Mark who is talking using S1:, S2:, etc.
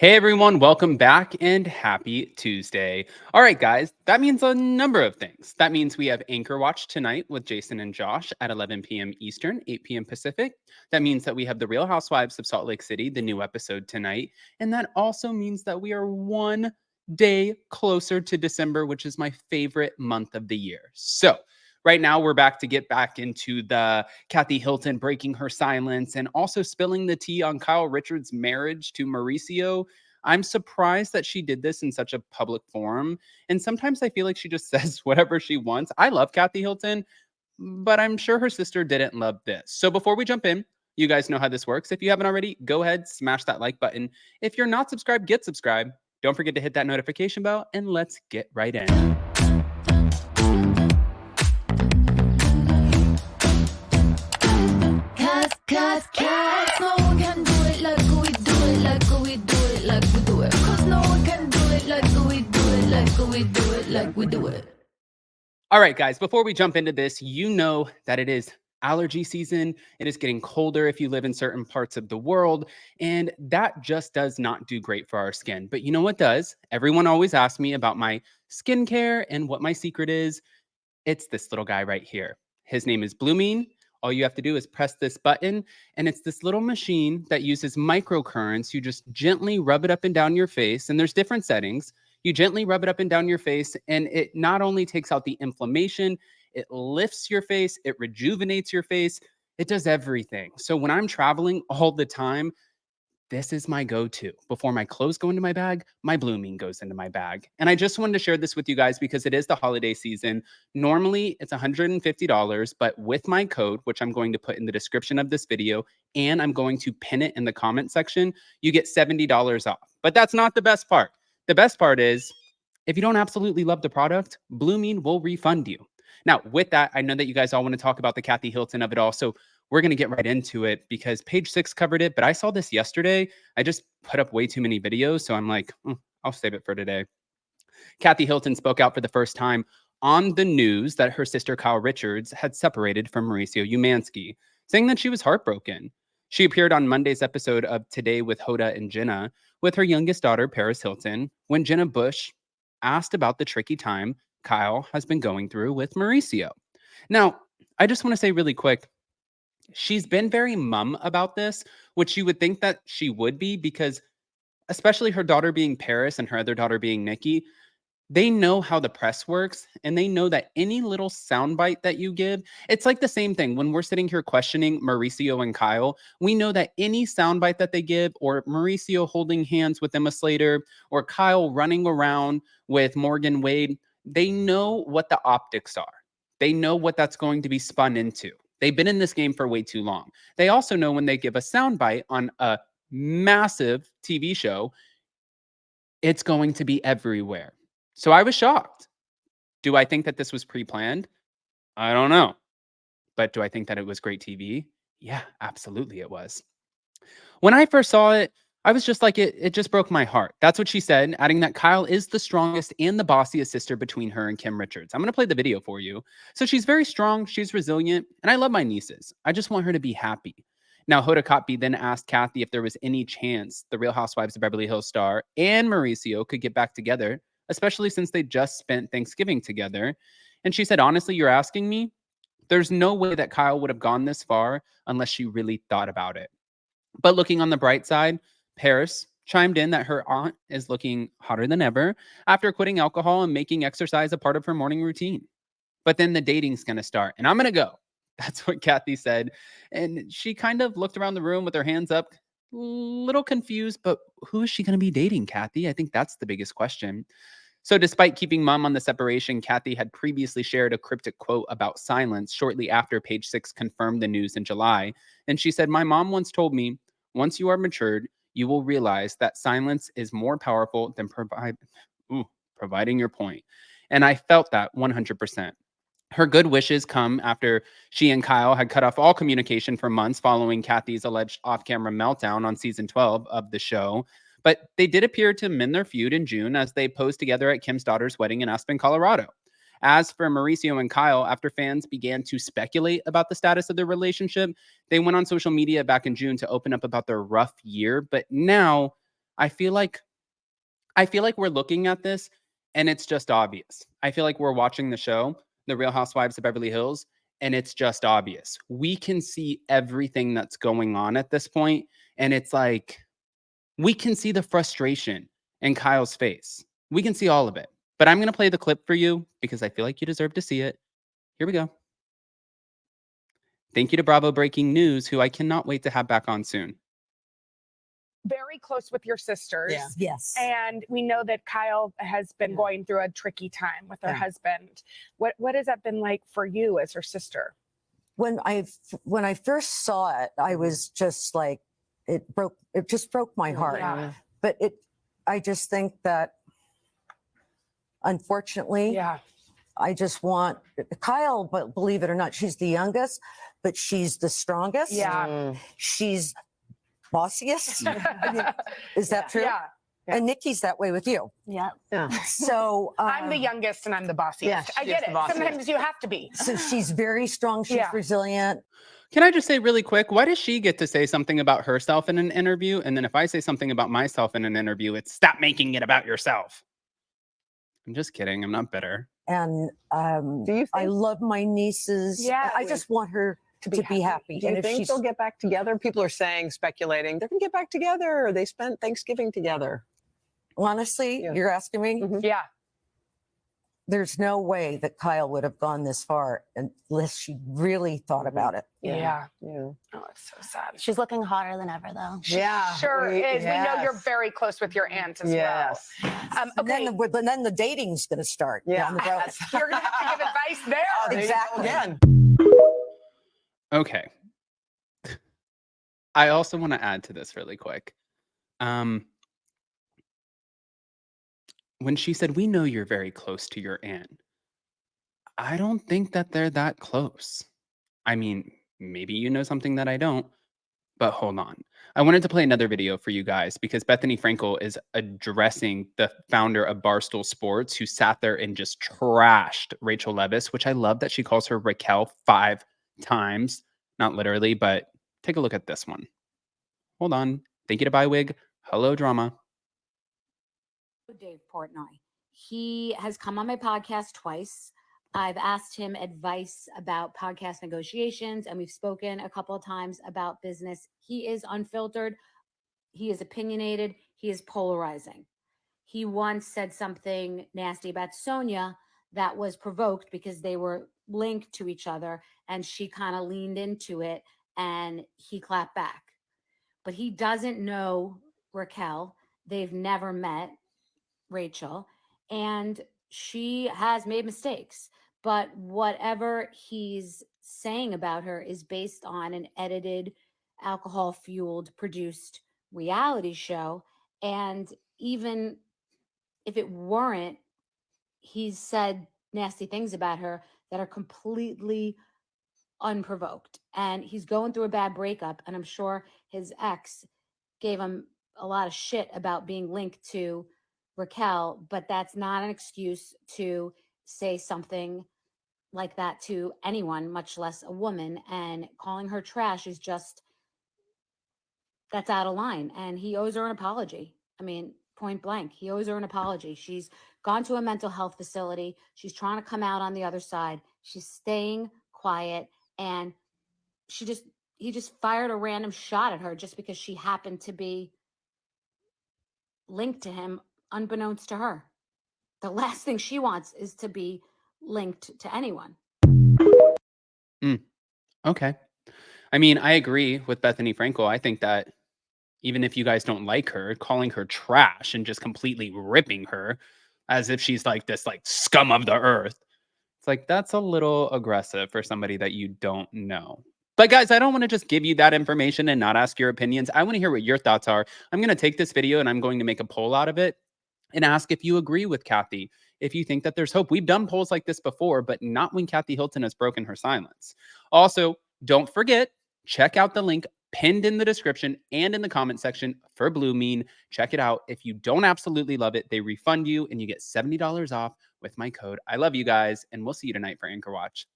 S1: Hey everyone, welcome back and happy Tuesday. All right, guys, that means a number of things. That means we have Anchor Watch tonight with Jason and Josh at 11 p.m. Eastern, 8 p.m. Pacific. That means that we have The Real Housewives of Salt Lake City, the new episode tonight. And that also means that we are one day closer to December, which is my favorite month of the year. So, right now, we're back to get back into the Kathy Hilton breaking her silence and also spilling the tea on Kyle Richards' marriage to Mauricio. I'm surprised that she did this in such a public forum. And sometimes I feel like she just says whatever she wants. I love Kathy Hilton, but I'm sure her sister didn't love this. So before we jump in, you guys know how this works. If you haven't already, go ahead, smash that like button. If you're not subscribed, get subscribed. Don't forget to hit that notification bell, and let's get right in.
S2: Cause no one can do it like we do it, like we do it, like we do it. Cause no one can do it like we do it, like we do it, like we do it.
S1: All right, guys, before we jump into this, you know that it is allergy season. It is getting colder if you live in certain parts of the world, and that just does not do great for our skin. But you know what does? Everyone always asks me about my skincare and what my secret is. It's this little guy right here. His name is Blumine. All you have to do is press this button, and it's this little machine that uses microcurrents. You just gently rub it up and down your face, and there's different settings. You gently rub it up and down your face, and it not only takes out the inflammation, it lifts your face, it rejuvenates your face, it does everything. So when I'm traveling all the time, this is my go-to. Before my clothes go into my bag, my blooming goes into my bag. And I just wanted to share this with you guys because it is the holiday season. Normally, it's $150, but with my code, which I'm going to put in the description of this video, and I'm going to pin it in the comment section, you get $70 off. But that's not the best part. The best part is if you don't absolutely love the product, Blooming will refund you. Now, with that, I know that you guys all want to talk about the Kathy Hilton of it all. So we're going to get right into it because page 6 covered it, but I saw this yesterday. I just put up way too many videos. So I'm like, I'll save it for today. Kathy Hilton spoke out for the first time on the news that her sister Kyle Richards had separated from Mauricio Umansky, saying that she was heartbroken. She appeared on Monday's episode of Today with Hoda and Jenna with her youngest daughter, Paris Hilton, when Jenna Bush asked about the tricky time Kyle has been going through with Mauricio. Now, I just want to say really quick, she's been very mum about this, which you would think that she would be because especially her daughter being Paris and her other daughter being Nikki, they know how the press works and they know that any little soundbite that you give, it's like the same thing when we're sitting here questioning Mauricio and Kyle. We know that any soundbite that they give, or Mauricio holding hands with Emma Slater, or Kyle running around with Morgan Wade, they know what the optics are. They know what that's going to be spun into. They've been in this game for way too long. They also know when they give a soundbite on a massive TV show, it's going to be everywhere. So I was shocked. Do I think that this was pre-planned? I don't know. But do I think that it was great TV? Yeah, absolutely it was. When I first saw it, I was just like, it just broke my heart. That's what she said, adding that Kyle is the strongest and the bossiest sister between her and Kim Richards. I'm going to play the video for you. So she's very strong, she's resilient, and I love my nieces. I just want her to be happy. Now, Hoda Kotb then asked Kathy if there was any chance the Real Housewives of Beverly Hills star and Mauricio could get back together, especially since they just spent Thanksgiving together. And she said, honestly, you're asking me? There's no way that Kyle would have gone this far unless she really thought about it. But looking on the bright side, Paris chimed in that her aunt is looking hotter than ever after quitting alcohol and making exercise a part of her morning routine. But then the dating's going to start, and I'm going to go. That's what Kathy said. And she kind of looked around the room with her hands up, a little confused, but who is she going to be dating, Kathy? I think that's the biggest question. So despite keeping mum on the separation, Kathy had previously shared a cryptic quote about silence shortly after page 6 confirmed the news in July. And she said, my mom once told me, once you are matured, you will realize that silence is more powerful than providing your point. And I felt that 100%. Her good wishes come after she and Kyle had cut off all communication for months following Kathy's alleged off-camera meltdown on season 12 of the show. But they did appear to mend their feud in June as they posed together at Kim's daughter's wedding in Aspen, Colorado. As for Mauricio and Kyle, after fans began to speculate about the status of their relationship, they went on social media back in June to open up about their rough year. But now I feel like we're looking at this and it's just obvious. I feel like we're watching the show, The Real Housewives of Beverly Hills, and it's just obvious. We can see everything that's going on at this point, and it's like we can see the frustration in Kyle's face. We can see all of it. But I'm going to play the clip for you because I feel like you deserve to see it. Here we go. Thank you to Bravo Breaking News, who I cannot wait to have back on soon.
S3: Very close with your sisters.
S4: Yeah.
S5: Yes.
S3: And we know that Kyle has been going through a tricky time with her husband. What has that been like for you as her sister?
S5: When I first saw it, I was just like, it just broke my heart.
S3: Yeah.
S5: But I just think that, unfortunately, I just want Kyle, but believe it or not, she's the youngest, but she's the strongest.
S3: Yeah.
S5: She's bossiest. I mean, is that true?
S3: Yeah.
S5: And Nikki's that way with you.
S4: Yeah.
S5: So
S3: I'm the youngest and I'm the bossiest.
S4: Yeah,
S3: I get it. Sometimes you have to be.
S5: So she's very strong. She's resilient.
S1: Can I just say really quick, why does she get to say something about herself in an interview? And then if I say something about myself in an interview, it's stop making it about yourself. I'm just kidding. I'm not bitter.
S5: And
S4: Do you
S5: I
S4: think,
S5: love my nieces.
S3: Yeah.
S5: I just want her to be happy.
S4: do you
S5: And
S4: think they'll get back together? People are saying, speculating, they're going to get back together. Or they spent Thanksgiving together.
S5: honestly,
S4: Yeah.
S5: you're asking me,
S3: Yeah.
S5: there's no way that Kyle would have gone this far unless she really thought about it.
S3: Yeah.
S4: Yeah.
S3: Oh, it's so sad.
S6: She's looking hotter than ever, though.
S4: Yeah.
S3: Sure is. We know you're
S4: Yes.
S3: very close with your aunt as
S4: Yes.
S3: well.
S5: And
S3: Okay.
S5: then the dating's going to start.
S4: Yeah.
S5: down the road.
S3: You're going to have to give advice there.
S4: Oh, there you go
S5: Exactly.
S4: again.
S1: Okay. I also want to add to this really quick. When she said, we know you're very close to your aunt, I don't think that they're that close. I mean, maybe you know something that I don't, but hold on. I wanted to play another video for you guys because Bethany Frankel is addressing the founder of Barstool Sports, who sat there and just trashed Rachel Leviss, which I love that she calls her Raquel 5 times. Not literally, but take a look at this one. Hold on. Thank you to Bywig. Hello, drama.
S6: Dave Portnoy. He has come on my podcast twice. I've asked him advice about podcast negotiations, and we've spoken a couple of times about business. He is unfiltered. He is opinionated. He is polarizing. He once said something nasty about Sonia that was provoked because they were linked to each other, and she kind of leaned into it, and he clapped back. But he doesn't know Raquel. They've never met Rachel, and she has made mistakes. But whatever he's saying about her is based on an edited, alcohol-fueled, produced reality show. And even if it weren't, he's said nasty things about her that are completely unprovoked. And he's going through a bad breakup, and I'm sure his ex gave him a lot of shit about being linked to Raquel, but that's not an excuse to say something like that to anyone, much less a woman. And calling her trash is just, that's out of line. And he owes her an apology. I mean, point blank, he owes her an apology. She's gone to a mental health facility. She's trying to come out on the other side. She's staying quiet, and he just fired a random shot at her just because she happened to be linked to him unbeknownst to her. The last thing she wants is to be linked to anyone.
S1: Okay. I mean, I agree with Bethany Frankel. I think that even if you guys don't like her, calling her trash and just completely ripping her as if she's like this like scum of the earth, it's like that's a little aggressive for somebody that you don't know. But guys, I don't want to just give you that information and not ask your opinions. I want to hear what your thoughts are. I'm going to take this video and I'm going to make a poll out of it and ask if you agree with Kathy, if you think that there's hope. We've done polls like this before, but not when Kathy Hilton has broken her silence. Also, don't forget, check out the link pinned in the description and in the comment section for Blue Mean. Check it out. If you don't absolutely love it, they refund you and you get $70 off with my code. I love you guys, and we'll see you tonight for Anchor Watch.